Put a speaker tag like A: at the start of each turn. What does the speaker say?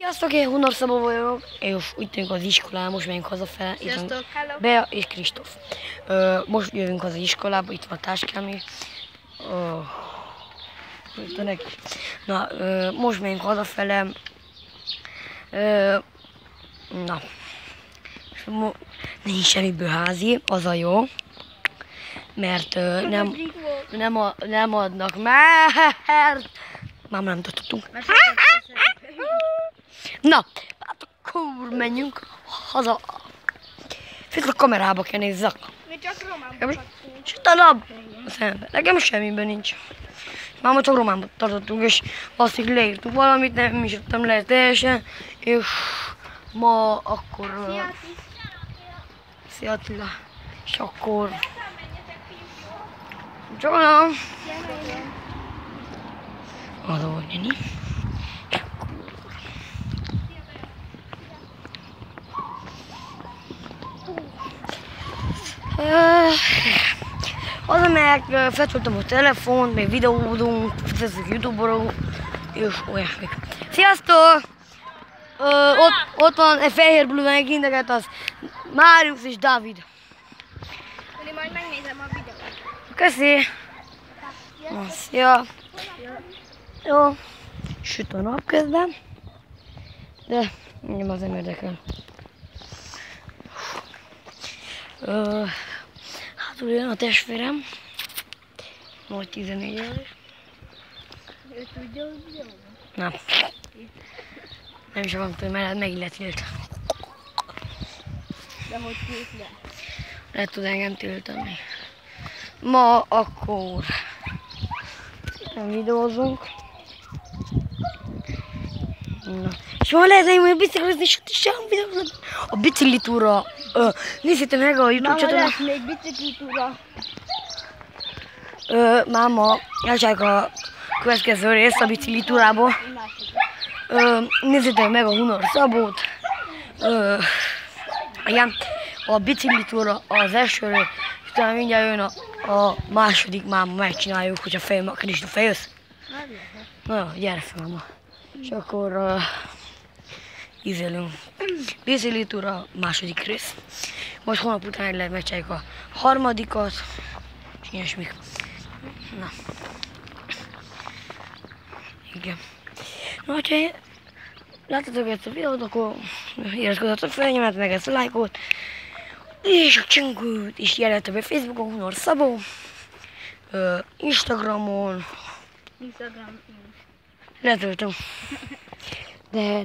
A: Sziasztok, én Hunor Szabó vagyok, és úgy tűnünk az iskolán, most megyünk hazafele.
B: Sziasztok!
A: Bea és Kristóf. Most jövünk haza az iskolába, itt van a táskám is. Na, most megyünk hazafele. Na, nincs semmiből házi, az a jó. Mert nem adnak, mert már nem tartottunk. Na, hát akkor menjünk haza. Főleg a kamerába kell nézzek.
B: Mi csak Románban
A: Sötalabb! Nekem semmiben nincs. Már csak Románban tartottunk, és azt így leírtuk valamit, nem is jöttem le teljesen, és ma akkor... Szia Attila! És akkor... Csóna! Az volt, néni. Az, amelyek feltöltöm a telefont, még videózunk, felszünk YouTube-ról, és olyasmik. Sziasztok! Ott van egy fehér blue megint, az Máriusz és Dávid.
B: Én majd megnézem a videót.
A: Köszi! Szia! Jó, süt a nap közben, de engem az nem érdekel. Hátul jön a testvérem, majd 14 éves.
B: Ő tudja, hogy videóban?
A: Nem. Nem is akarom tudni, mert megint lett tilt.
B: De hogy kész le?
A: Le tud engem tiltani. Ma akkor nem videózunk. Na. És ma lehet hogy biciklizni, és ott is sem videózunk. A biciklitúra. Nézzétek meg a YouTube csatornát.
B: Lesz még biciklitúra.
A: Máma, elcsináljuk a következő részt a biciklitúrából. Nézzétek meg a Hunor Szabót. Igen, a biciklitúra az elsőről, és utána mindjárt jön a második, máma, megcsináljuk, hogyha feljön a Kristóf, feljössz? Na jó, gyere fel, máma. És akkor ízélünk. Biciklitúra, második rész. Most hónap után lehet megcsináljuk a harmadikat, és ilyesmik. Na. Igen. Na, hogyha láttatok ezt a videót, akkor iratkozzatok fel, nyomjátok meg ezt a lájkot, és a csengőt, és jelöltek be Facebookon, Hunor Szabó, Instagramon, letöltöm, de